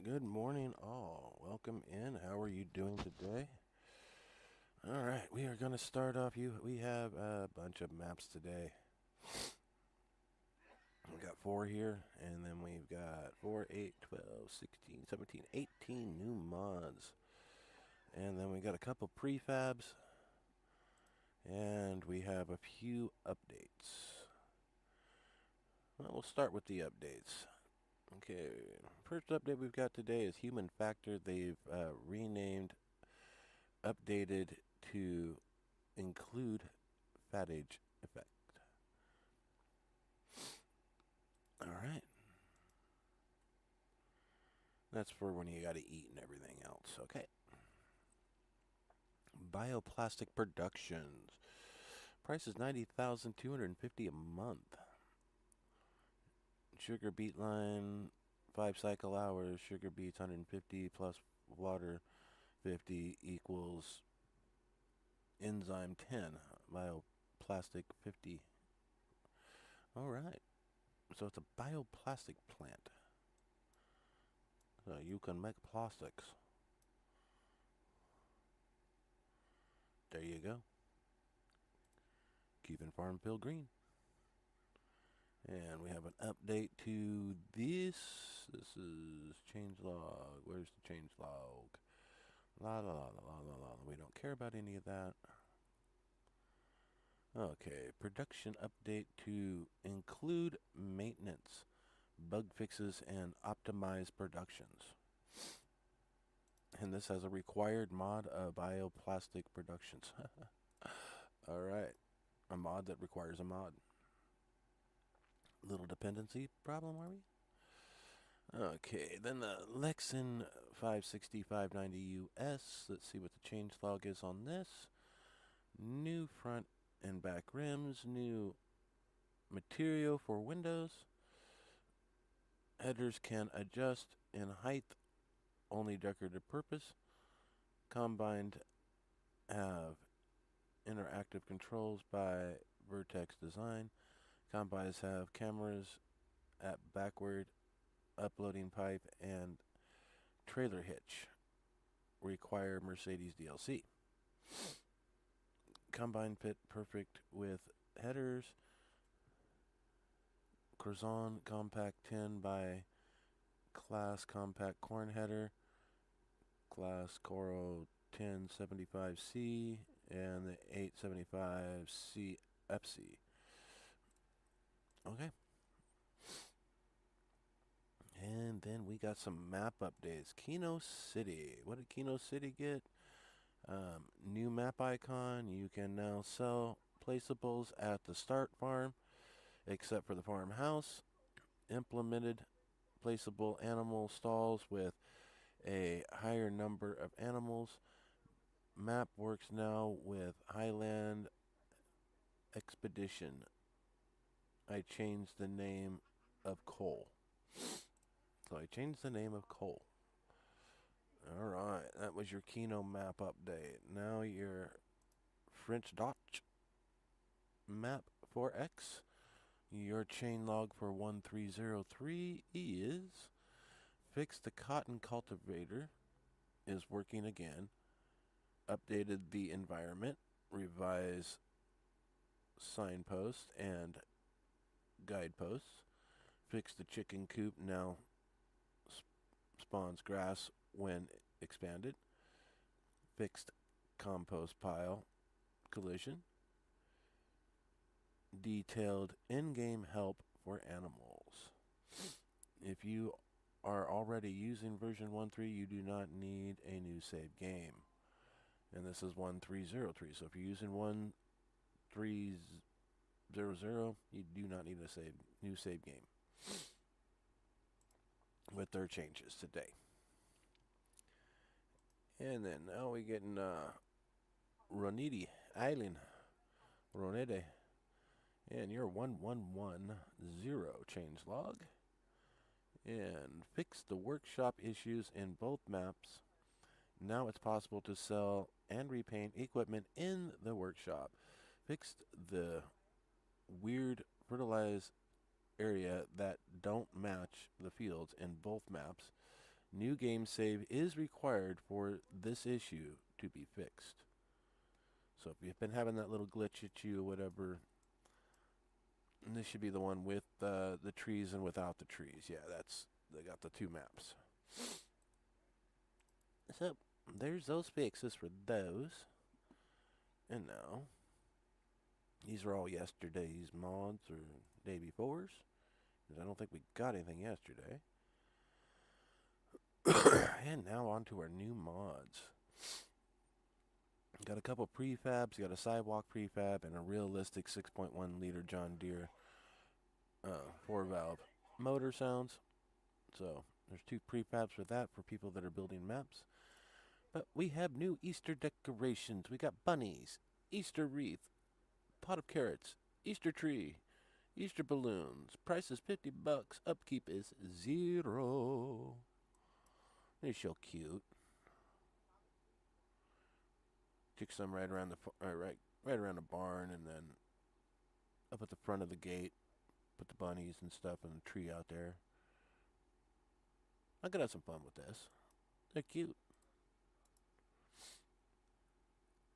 good morning all. Welcome in. How are you doing today? All right, we are going to start off. We have a bunch of maps today. We got 4 here, and then we've got 4, 8, 12, 16, 17, 18 new mods. And then we got a couple prefabs, and we have a few updates. Well, we'll start with the updates. Okay, first update we've got today is human factor. They've renamed, updated to include fat age effect. Alright. That's for when you gotta eat and everything else. Okay. Bioplastic Productions. Price is $90,250 a month. Sugar beet line, 5 cycle hours. Sugar beets 150 plus water 50 equals enzyme 10. Bioplastic 50. Alright. So it's a bioplastic plant. So you can make plastics. There you go. Keeping Farm Bill green. And we have an update to this. This is change log. Where's the change log? La la la la la la. We don't care about any of that. Okay, production update to include maintenance, bug fixes, and optimized productions. And this has a required mod of bioplastic productions. Alright, a mod that requires a mod. Little dependency problem, are we? Okay, then the Lexan 56590 US. Let's see what the changelog is on this. New front and back rims, new material for windows. Headers can adjust in height, only decorative purpose. Combined have interactive controls by Vertex Design. Combines have cameras at backward uploading pipe and trailer hitch. Require Mercedes DLC. Combine fit perfect with headers. Croissant compact 10 by class compact corn header. Class Coro 1075C and the 875C FC. Okay. And then we got some map updates. Kino City. What did Kino City get? New map icon. You can now sell placeables at the start farm, except for the farmhouse. Implemented placeable animal stalls with a higher number of animals. Map works now with Highland Expedition. I changed the name of Cole. So I changed the name of Cole. Alright, that was your Kino map update. Now your French Dutch map 4X. Your chain log for 1303 is fix the cotton cultivator is working again. Updated the environment, revise signposts and guideposts. Fix the chicken coop, now spawns grass when expanded. Fixed compost pile collision. Detailed in-game help for animals. If you are already using version 1.3, you do not need a new save game. And this is 1303. So if you're using 1300, you do not need a new save game with their changes today. And then now we getting Ronidi Island, Ronede, and your 1110 change log. And fix the workshop issues in both maps. Now it's possible to sell and repaint equipment in the workshop. Fixed the weird fertilized area that don't match the fields in both maps. New game save is required for this issue to be fixed. So if you've been having that little glitch at you or whatever, this should be the one with the trees and without the trees. Yeah, they got the two maps. So there's those fixes for those. And now, these are all yesterday's mods or day before's, because I don't think we got anything yesterday. And now on to our new mods. Got a couple prefabs, got a sidewalk prefab, and a realistic 6.1 liter John Deere 4-valve motor sounds. So there's two prefabs for that for people that are building maps. But we have new Easter decorations. We got bunnies, Easter wreath, pot of carrots, Easter tree, Easter balloons. Price is $50. Upkeep is 0. They're so cute. Stick some right around right around the barn, and then up at the front of the gate. Put the bunnies and stuff and the tree out there. I could have some fun with this. They're cute.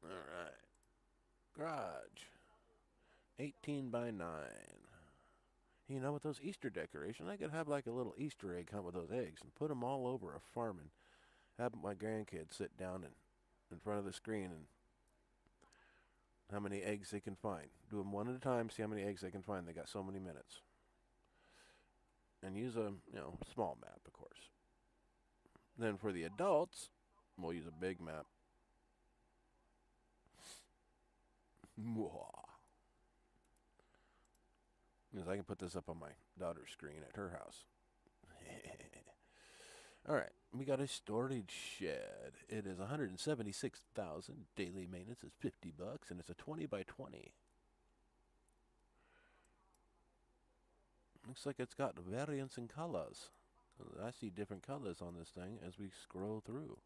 Alright. Garage. 18 by 9. You know, with those Easter decorations, I could have like a little Easter egg hunt with those eggs and put them all over a farm and have my grandkids sit down in front of the screen and how many eggs they can find. Do them one at a time, see how many eggs they can find. They got so many minutes. And use a, small map, of course. Then for the adults, we'll use a big map. Because I can put this up on my daughter's screen at her house. Alright, we got a storage shed. It is $176,000. Daily maintenance is $50, and it's a 20 by 20. Looks like it's got variants in colors. I see different colors on this thing as we scroll through.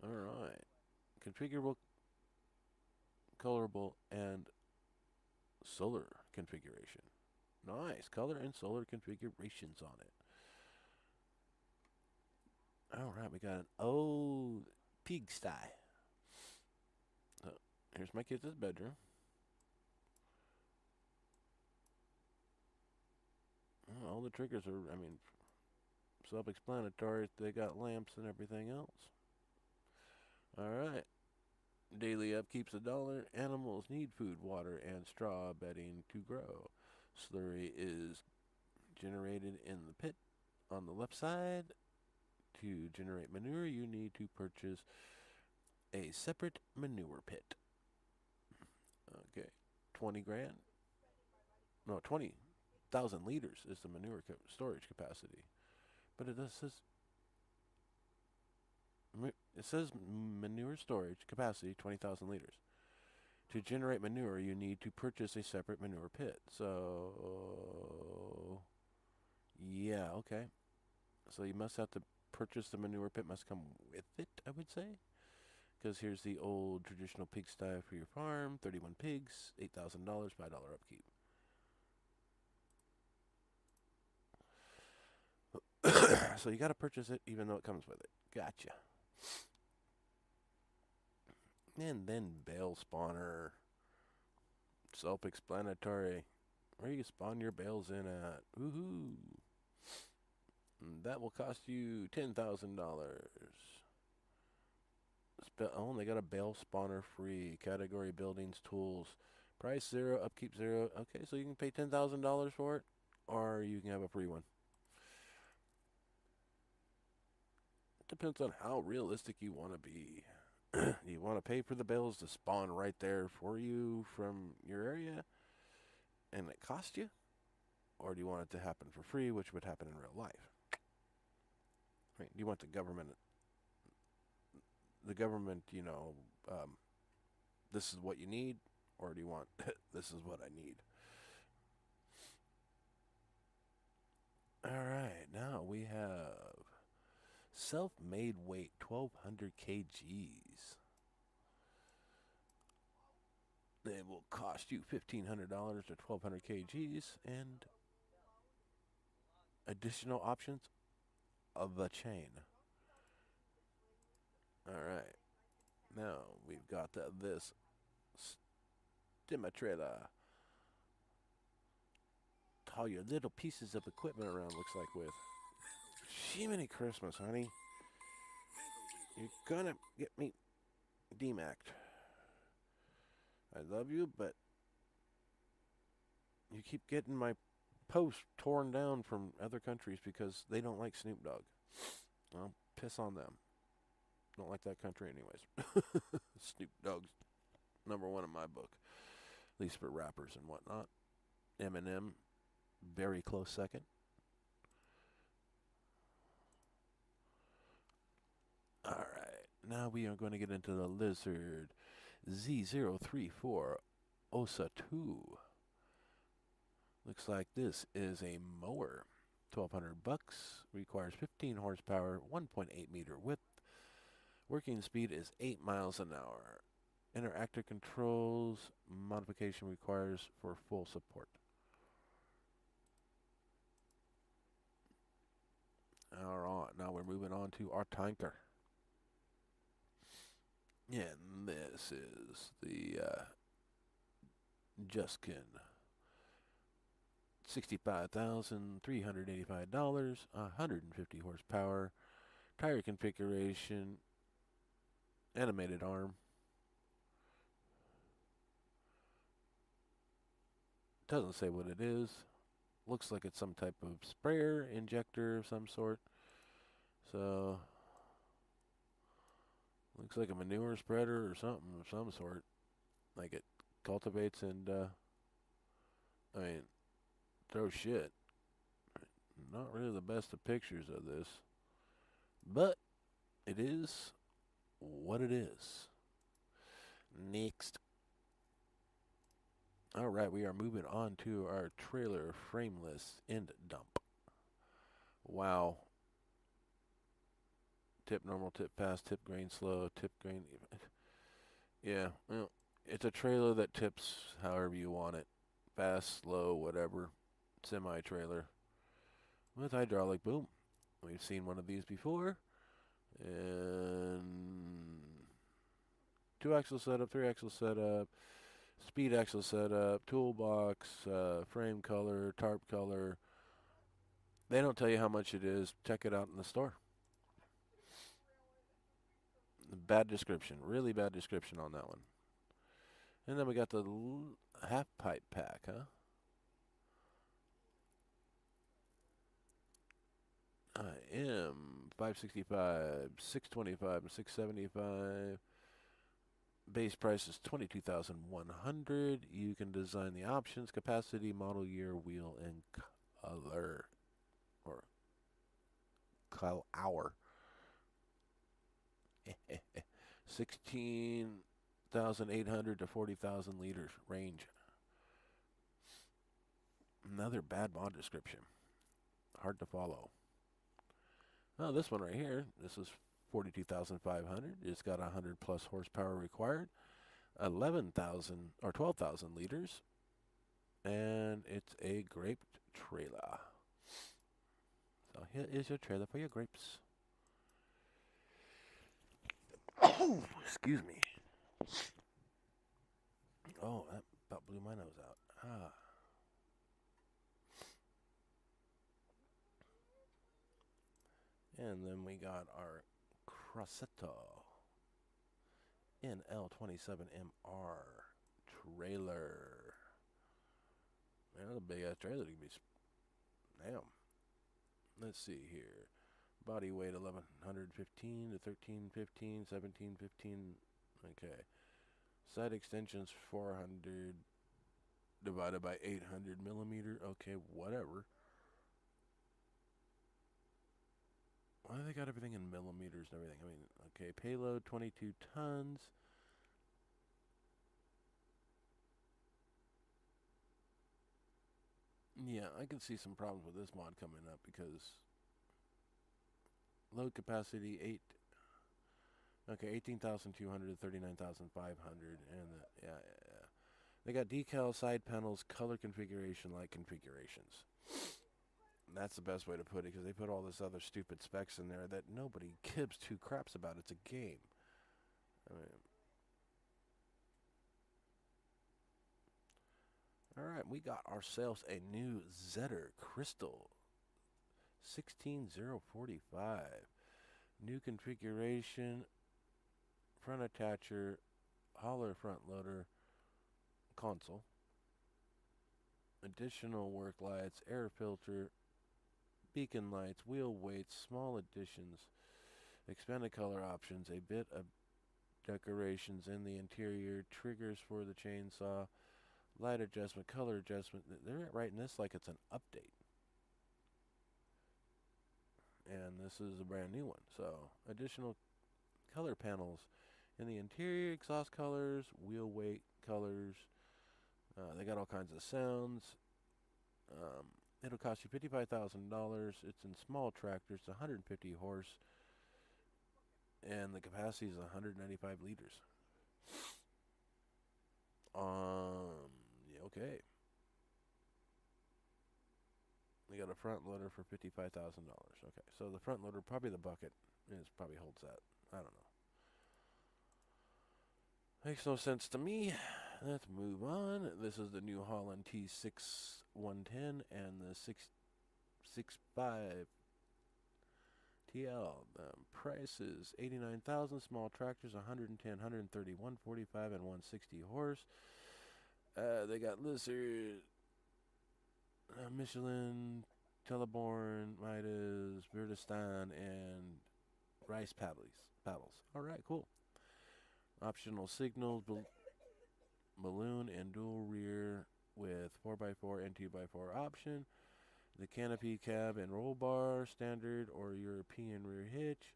Alright. Configurable, colorable, and solar configuration. Nice. Color and solar configurations on it. Alright, we got an old pigsty. So, here's my kids' bedroom. All the triggers are, self-explanatory. They got lamps and everything else. Alright. Daily upkeep's $1. Animals need food, water, and straw bedding to grow. Slurry is generated in the pit on the left side. To generate manure, you need to purchase a separate manure pit. Okay, 20 grand? No, 20,000 liters is the manure storage capacity. But it says manure storage capacity 20,000 liters. To generate manure, you need to purchase a separate manure pit. So, yeah, okay. So you must have to purchase the manure pit, must come with it, I would say. Because here's the old traditional pigsty for your farm. 31 pigs, $8,000, $5 upkeep. So you got to purchase it even though it comes with it. Gotcha. And then bale spawner. Self-explanatory. Where you spawn your bales in at. Woohoo. That will cost you $10,000. Oh, they got a bale spawner free. Category buildings, tools. Price 0, upkeep 0. Okay, so you can pay $10,000 for it, or you can have a free one. Depends on how realistic you want to be. You want to pay for the bales to spawn right there for you from your area, and it costs you? Or do you want it to happen for free, which would happen in real life? Right? Do you want the government, this is what you need, or do you want, this is what I need? Alright, now we have self-made weight, 1,200 kgs. It will cost you $1,500 to 1,200 kgs, and additional options of the chain. Alright. Now we've got this stimmer trailer. All your little pieces of equipment around, looks like, with. Jiminy Christmas, honey. You're gonna get me demacked. I love you, but you keep getting my post torn down from other countries because they don't like Snoop Dogg. I'll piss on them. Don't like that country anyways. Snoop Dogg's #1 in my book. At least for rappers and whatnot. Eminem, very close second. Alright, now we are going to get into the Lizard Z034 OSA 2. Looks like this is a mower. $1,200. Requires 15 horsepower, 1.8 meter width. Working speed is 8 miles an hour. Interactive controls modification requires for full support. Alright, now we're moving on to our tanker. And this is the Juskin. $65,385, 150 horsepower, tire configuration, animated arm. Doesn't say what it is. Looks like it's some type of sprayer, injector of some sort. So, looks like a manure spreader or something of some sort. Like it cultivates and, I mean, throw shit. Not really the best of pictures of this. But it is what it is. Next. Alright, we are moving on to our trailer frameless end dump. Wow. Tip normal, tip fast, tip grain slow, tip grain. Yeah, well, it's a trailer that tips however you want it. Fast, slow, whatever. Semi-trailer. With hydraulic boom. We've seen one of these before. And 2-axle setup, 3-axle setup, speed axle setup, toolbox, frame color, tarp color. They don't tell you how much it is. Check it out in the store. Bad description. Really bad description on that one. And then we got the half pipe pack, huh? I am 565, 625, and 675. Base price is $22,100. You can design the options, capacity, model year, wheel, and color. Or hour. 16,800 to 40,000 liters range. Another bad mod description. Hard to follow. Oh, this one right here. This is 42,500. It's got 100 plus horsepower required. 11,000 or 12,000 liters. And it's a grape trailer. So here is your trailer for your grapes. Oh, excuse me. Oh, that about blew my nose out. Ah. And then we got our Crossetto NL27MR trailer. Man, that's a big ass trailer to be. Damn. Let's see here. Body weight 1115 to 1315, 1715. Okay. Side extensions 400 divided by 800 millimeter. Okay, whatever. Why do they got everything in millimeters and everything? I mean, okay, payload 22 tons. Yeah, I can see some problems with this mod coming up because load capacity 18,200 to 39,500, and yeah. They got decal, side panels, color configuration, light configurations. That's the best way to put it, because they put all this other stupid specs in there that nobody gives two craps about. It's a game. I mean, all right, we got ourselves a new Zetter Crystal 16045. New configuration, front attacher, holler front loader, console. Additional work lights, air filter, beacon lights, wheel weights, small additions, expanded color options, a bit of decorations in the interior, triggers for the chainsaw, light adjustment, color adjustment. They're writing this like it's an update. And this is a brand new one. So additional color panels in the interior, exhaust colors, wheel weight colors. They got all kinds of sounds. It'll cost you $55,000. It's in small tractors, 150 horse, and the capacity is 195 liters. Yeah, okay. We got a front loader for $55,000. Okay, so the front loader, probably the bucket, probably holds that. I don't know. Makes no sense to me. Let's move on. This is the New Holland T6110 and the 665 TL. The price is $89,000. Small tractors, 110, 130, 145, and 160 horse. They got Lizard, Michelin, Teleborn, Midas, Verdestan, and Rice paddles. All right, cool. Optional signals, balloon, and dual rear with 4x4 and 2x4 option. The canopy, cab, and roll bar, standard or European rear hitch.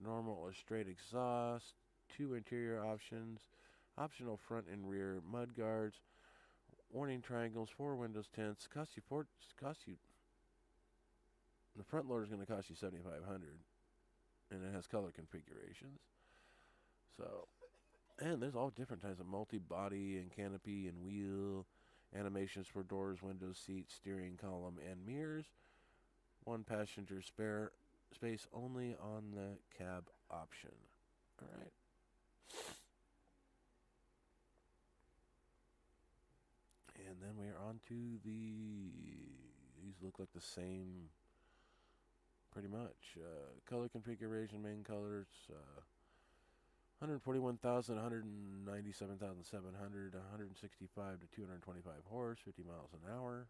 Normal or straight exhaust. 2 interior options. Optional front and rear mud guards. Warning triangles, 4 windows tints. The front loader is going to cost you $7,500, and it has color configurations. So, and there's all different types of multi-body and canopy and wheel animations for doors, windows, seats, steering column, and mirrors. 1 passenger spare space only on the cab option. All right. And then we are on to these look like the same, pretty much. Color configuration, main colors, 141,000, 197,700, 165 to 225 horse, 50 miles an hour.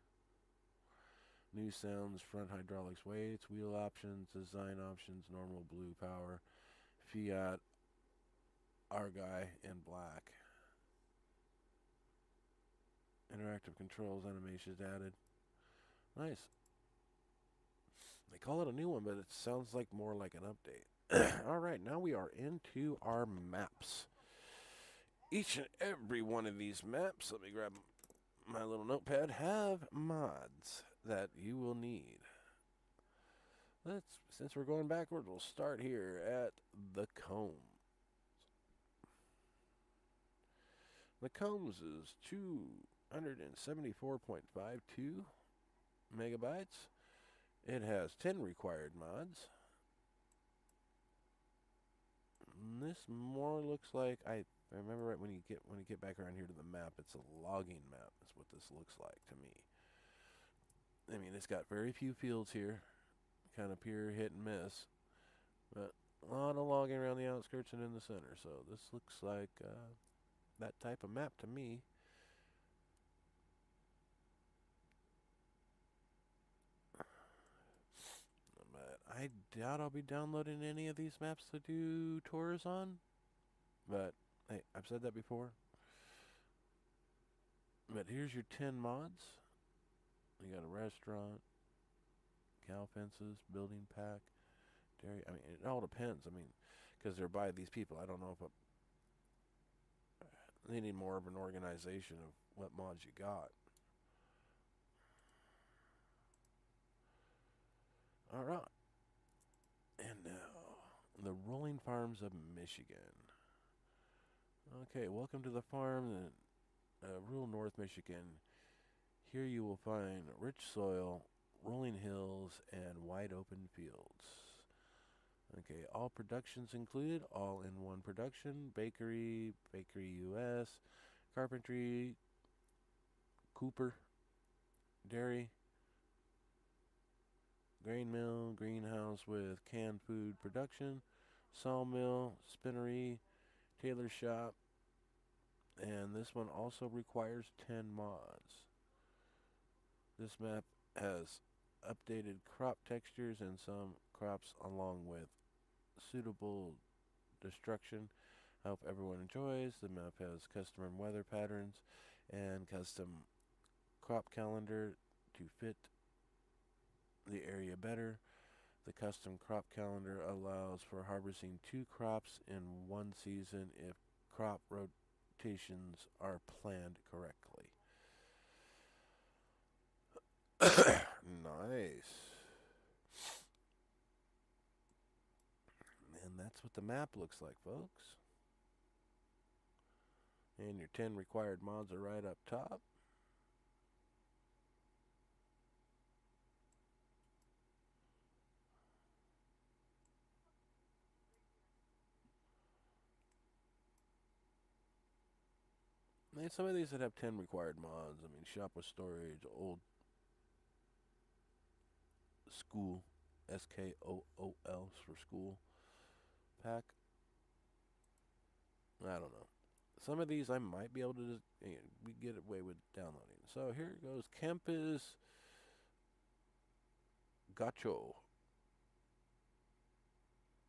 New sounds, front hydraulics weights, wheel options, design options, normal blue power, Fiat, Argai, and black. Interactive controls, animations added. Nice. They call it a new one, but it sounds like more like an update. All right, now we are into our maps. Each and every one of these maps, let me grab my little notepad, have mods that you will need. Since we're going backwards, we'll start here at the Combs. The Combs is 274.52 megabytes. It has 10 required mods. This more looks like, I remember right when you get back around here to the map, it's a logging map. That's what this looks like to me. I mean, it's got very few fields here, kind of pure hit and miss, but a lot of logging around the outskirts and in the center. So this looks like that type of map to me. I doubt I'll be downloading any of these maps to do tours on. But, hey, I've said that before. But here's your 10 mods. You got a restaurant, cow fences, building pack, dairy. I mean, it all depends. I mean, because they're by these people. I don't know if they need more of an organization of what mods you got. All right. And now, the rolling farms of Michigan. Okay, welcome to the farm in rural North Michigan. Here you will find rich soil, rolling hills, and wide open fields. Okay, all productions included, all in one production, bakery, bakery US, carpentry, cooper, dairy, grain mill, greenhouse with canned food production, sawmill, spinnery, tailor shop, and this one also requires 10 mods. This map has updated crop textures and some crops along with suitable destruction. I hope everyone enjoys. The map has custom weather patterns and custom crop calendar to fit the area better. The custom crop calendar allows for harvesting 2 crops in one season if crop rotations are planned correctly. Nice. And that's what the map looks like, folks. And your 10 required mods are right up top. And some of these that have 10 required mods. I mean, shop with storage, old school, SKOOL for school pack. I don't know. Some of these I might be able to just, we get away with downloading. So here it goes. Campus Gaucho.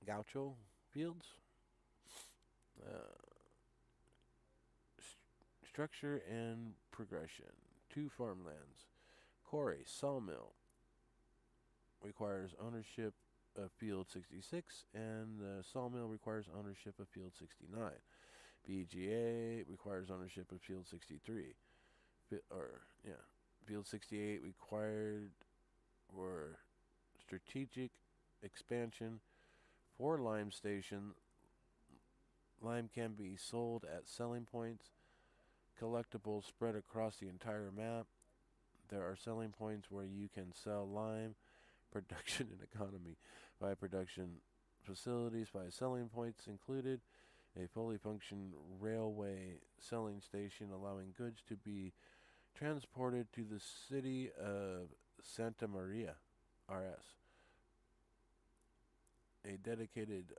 Gaucho Fields. Uh, structure and progression. 2 farmlands. Quarry, sawmill. Requires ownership of Field 66, and the sawmill requires ownership of Field 69. BGA requires ownership of Field 63. Field 68 required for strategic expansion. For Lime Station, lime can be sold at selling points. Collectibles spread across the entire map. There are selling points where you can sell lime. Production and economy by production facilities by selling points included. A fully functioning railway selling station allowing goods to be transported to the city of Santa Maria, RS. A dedicated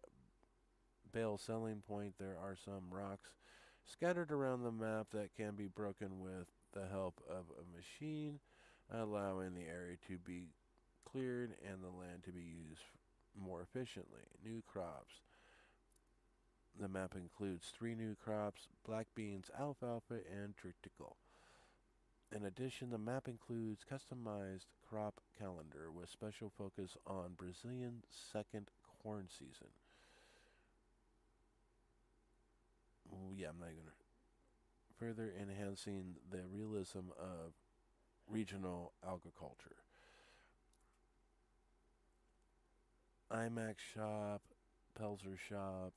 bale selling point. There are some rocks scattered around the map that can be broken with the help of a machine, allowing the area to be cleared and the land to be used more efficiently. New crops. The map includes 3 new crops: black beans, alfalfa, and triticale. In addition, the map includes customized crop calendar with special focus on Brazilian second corn season. Yeah, I'm not going to. Further enhancing the realism of regional agriculture. IMAX shop, Pelzer shop,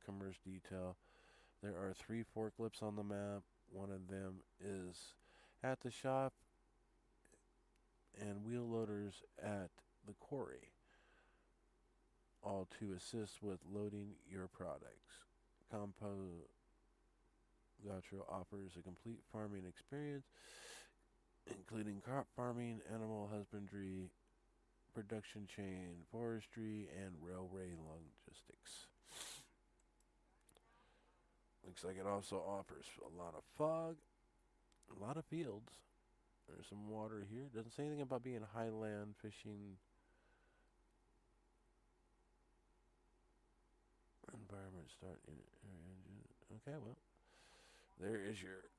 commerce detail. There are 3 forklifts on the map. One of them is at the shop and wheel loaders at the quarry, all to assist with loading your products. Compo Gaucho offers a complete farming experience, including crop farming, animal husbandry, production chain, forestry, and railway logistics. Looks like it also offers a lot of fog, a lot of fields. There's some water here. Doesn't say anything about being highland fishing. Environment start in engine. Okay, well, there is your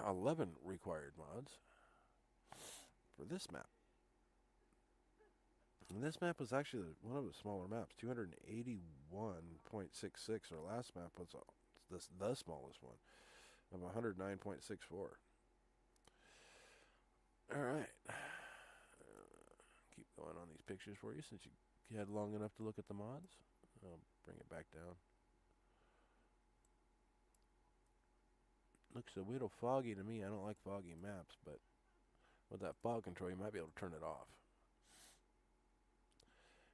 11 required mods for this map. And this map was actually one of the smaller maps, 281.66. Our last map was the smallest one of 109.64. All right. Keep going on these pictures for you since you had long enough to look at the mods. I'll bring it back down. Looks a little foggy to me. I don't like foggy maps, but With that fog control, you might be able to turn it off.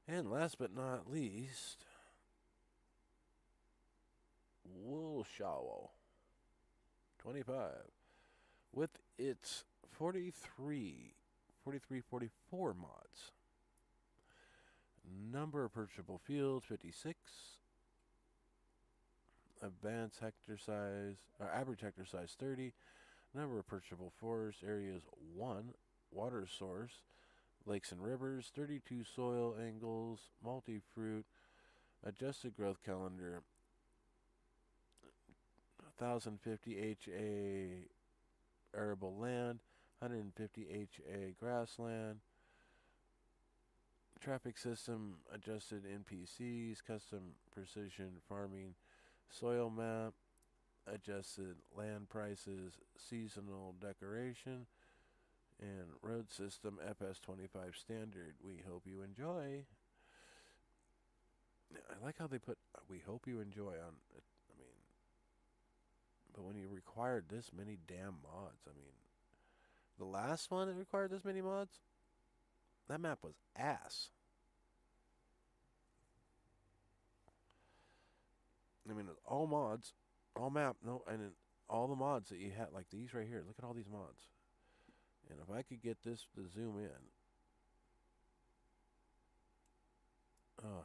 And last but not least, Woolshaw 25 with its 44 mods. Number of purchasable fields 56. Advanced hectare size, or average hectare size 30. Number of purchasable forest areas 1. Water source, lakes and rivers, 32 soil angles, multi-fruit, adjusted growth calendar, 1050 HA arable land, 150 HA grassland, traffic system adjusted NPCs, custom precision farming, soil map, adjusted land prices, seasonal decoration, and road system FS25 standard. We hope you enjoy. I like how they put "we hope you enjoy" on it. I mean, but when you required this many damn mods, I mean, the last one that required this many mods, that map was ass. I mean, all mods, all map, no, and then all the mods that you had, like these right here. Look at all these mods. And if I could get this to zoom in, a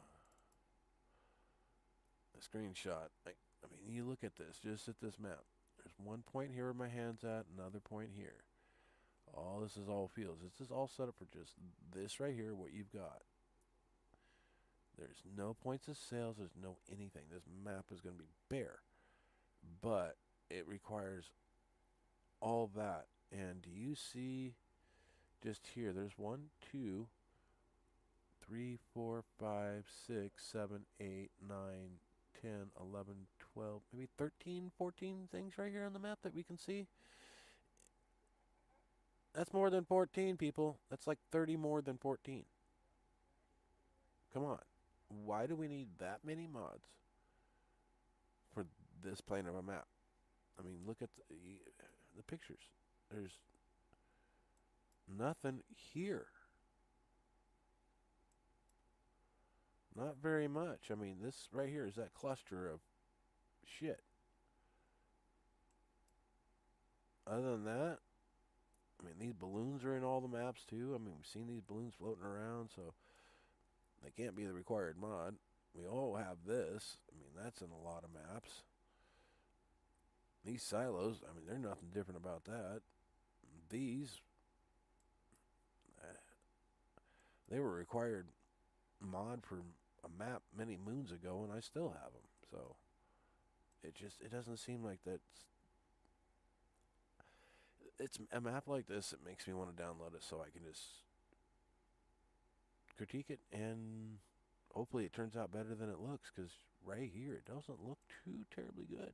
screenshot. I mean, you look at this, just at this map. There's one point here where my hand's at, another point here. All this is all fields. This is all set up for just this right here, what you've got. There's no points of sales. There's no anything. This map is going to be bare. But it requires all that. And do you see just here? There's 1, 2, 3, 4, 5, 6, 7, 8, 9, 10, 11, 12, maybe 13, 14 things right here on the map that we can see. That's more than 14, people. That's like 30 more than 14. Come on. Why do we need that many mods for this plane of a map? I mean, look at the pictures. There's nothing here. Not very much. I mean, this right here is that cluster of shit. Other than that, I mean, these balloons are in all the maps too. I mean, we've seen these balloons floating around, so they can't be the required mod. We all have this. I mean, that's in a lot of maps. These silos, I mean, there's nothing different about that. These, they were required mod for a map many moons ago, and I still have them. So it doesn't seem like that's. It's a map like this that makes me want to download it so I can just critique it, and hopefully it turns out better than it looks, because right here it doesn't look too terribly good.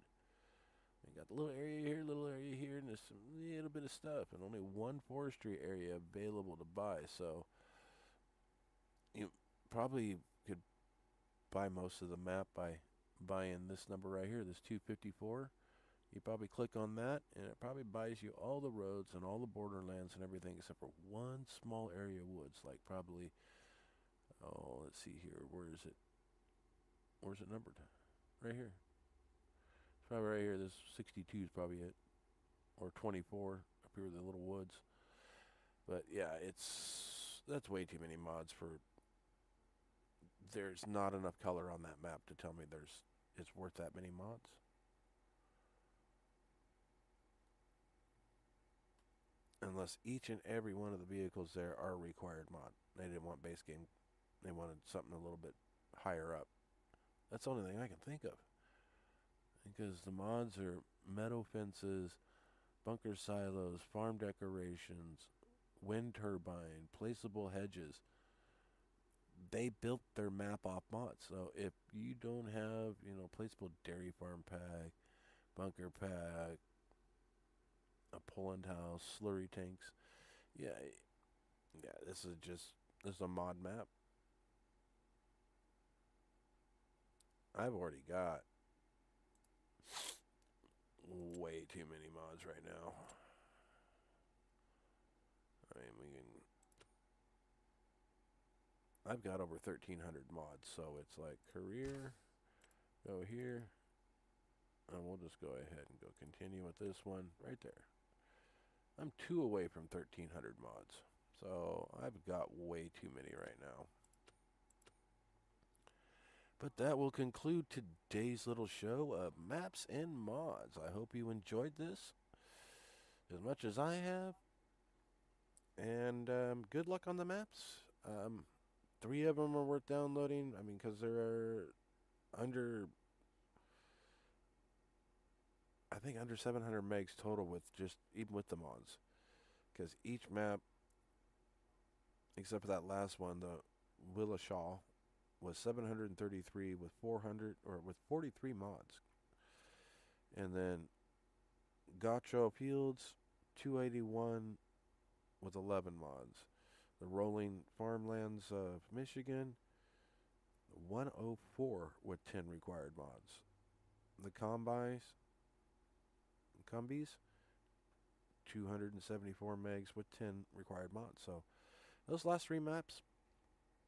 You got the little area here, little area here, and there's a little bit of stuff, and only one forestry area available to buy. So you probably could buy most of the map by buying this number right here, this 254. You probably click on that, and it probably buys you all the roads and all the borderlands and everything except for one small area of woods, like probably, oh, let's see here, where is it? Where's it numbered? Right here. It's probably right here. This 62 is probably it, or 24 up here with the little woods. But yeah, that's way too many mods for. There's not enough color on that map to tell me it's worth that many mods. Unless each and every one of the vehicles there are required mod. They didn't want base game. They wanted something a little bit higher up. That's the only thing I can think of. Because the mods are meadow fences, bunker silos, farm decorations, wind turbine, placeable hedges. They built their map off mods. So if you don't have, placeable dairy farm pack, bunker pack, a Poland house, slurry tanks, yeah, this is a mod map. I've already got way too many mods right now. I mean, I've got over 1,300 mods, so it's like career, go here, and we'll just go ahead and go continue with this one right there. I'm 2 away from 1,300 mods, so I've got way too many right now. But that will conclude today's little show of maps and mods. I hope you enjoyed this as much as I have. And good luck on the maps. 3 of them are worth downloading. I mean, because there are under, I think under 700 megs total with just, even with the mods. Because each map, except for that last one, the Willishaw, was 733 with 400, or with 43 mods. And then Gotcha Fields, 281 with 11 mods. The Rolling Farmlands of Michigan, 104 with 10 required mods. The Combies, 274 megs with 10 required mods. So those last 3 maps,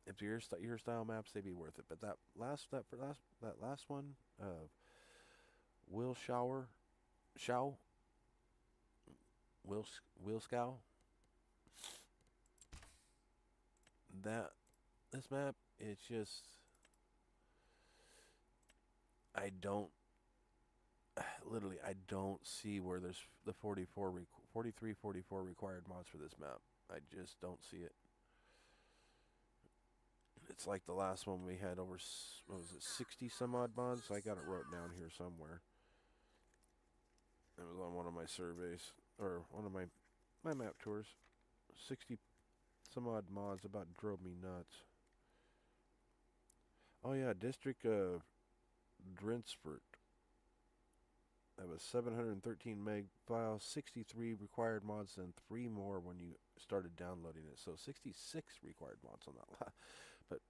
if your style maps, they'd be worth it. But that last one, Wilscow, this map, it's just, I don't see where there's the 43, 44 required mods for this map. I just don't see it. It's like the last one we had over, what was it, 60 some odd mods? I got it wrote down here somewhere. It was on one of my surveys, or one of my map tours. 60 some odd mods about drove me nuts. Oh yeah, District of Drinsford. That was 713 meg file, 63 required mods, and 3 more when you started downloading it. So 66 required mods on that. But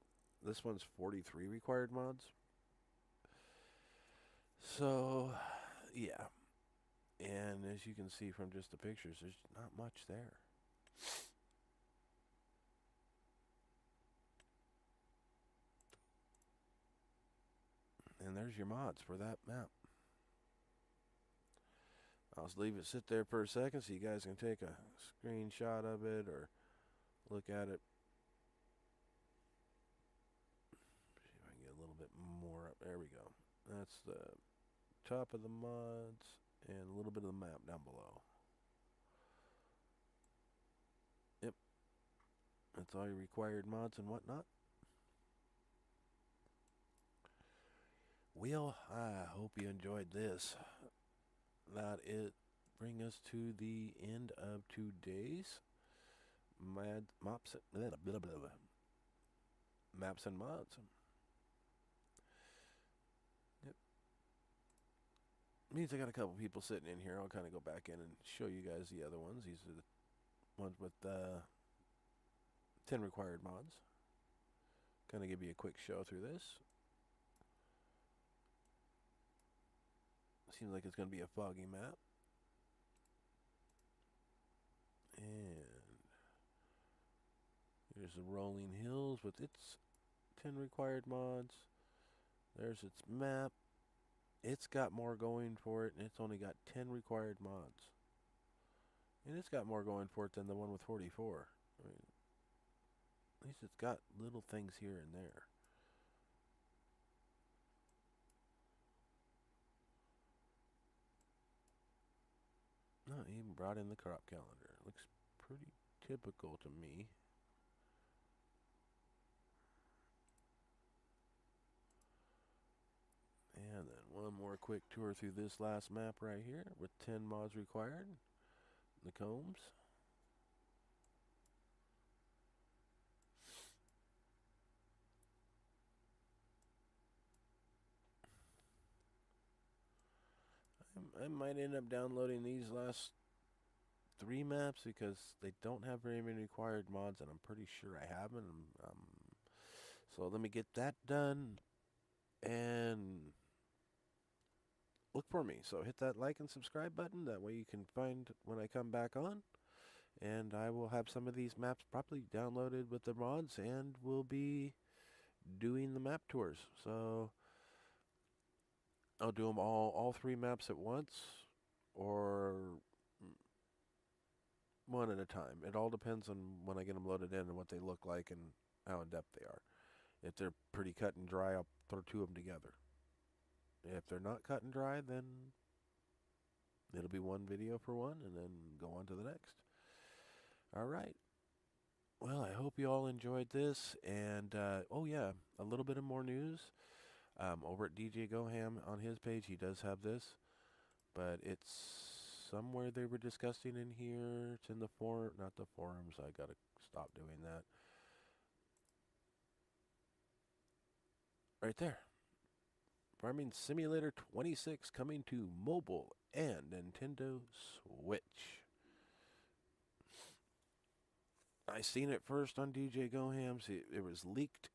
this one's 43 required mods. So, yeah. And as you can see from just the pictures, there's not much there. And there's your mods for that map. I'll just leave it sit there for a second so you guys can take a screenshot of it or look at it. See if I can get a little bit more up. There we go. That's the top of the mods and a little bit of the map down below. Yep. That's all your required mods and whatnot. Well, I hope you enjoyed this. That it bring us to the end of today's maps and mods. Yep. Means I got a couple people sitting in here. I'll kind of go back in and show you guys the other ones. These are the ones with 10 required mods. Kind of give you a quick show through this. Seems like it's going to be a foggy map. And here's the Rolling Hills with its 10 required mods. There's its map. It's got more going for it, and it's only got 10 required mods. And it's got more going for it than the one with 44. I mean, at least it's got little things here and there. Not even brought in the crop calendar. Looks pretty typical to me. And then one more quick tour through this last map right here with 10 mods required. The combs. I might end up downloading these last 3 maps because they don't have very many required mods, and I'm pretty sure I have them. So let me get that done and look for me. So hit that like and subscribe button. That way you can find when I come back on. And I will have some of these maps probably downloaded with the mods, and we'll be doing the map tours. So I'll do them all 3 maps at once, or one at a time. It all depends on when I get them loaded in and what they look like and how in depth they are. If they're pretty cut and dry, I'll throw 2 of them together. If they're not cut and dry, then it'll be one video for one and then go on to the next. All right. Well, I hope you all enjoyed this. And, oh yeah, a little bit of more news. Over at DJ Goham on his page, he does have this. But it's somewhere they were discussing in here. It's in the forum, not the forums. I got to stop doing that. Right there. Farming Simulator 26 coming to mobile and Nintendo Switch. I seen it first on DJ Goham's. It was leaked,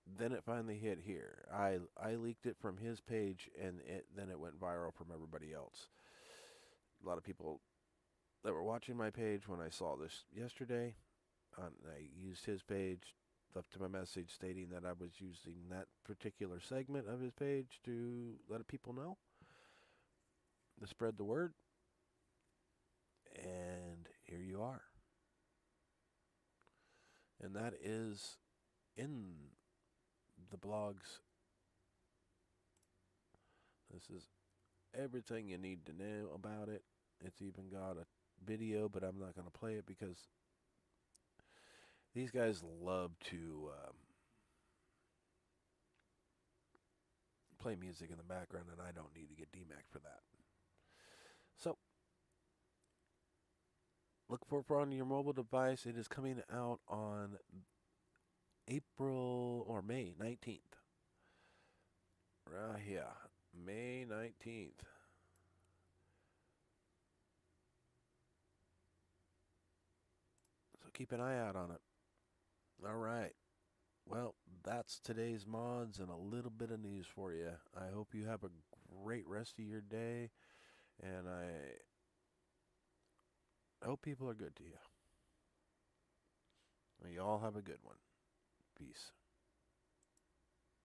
then it finally hit here. I leaked it from his page, and then it went viral from everybody else. A lot of people that were watching my page when I saw this yesterday, I used his page, left him a message stating that I was using that particular segment of his page to let people know, to spread the word. And here you are. And that is in the blogs. This is everything you need to know about it. It's even got a video, but I'm not going to play it because these guys love to play music in the background, and I don't need to get DMAC for that. So, look for it on your mobile device. It is coming out on April or May 19th. Right here, May 19th. So keep an eye out on it. All right. Well, that's today's mods and a little bit of news for you. I hope you have a great rest of your day, and I hope people are good to you. You all have a good one. Peace.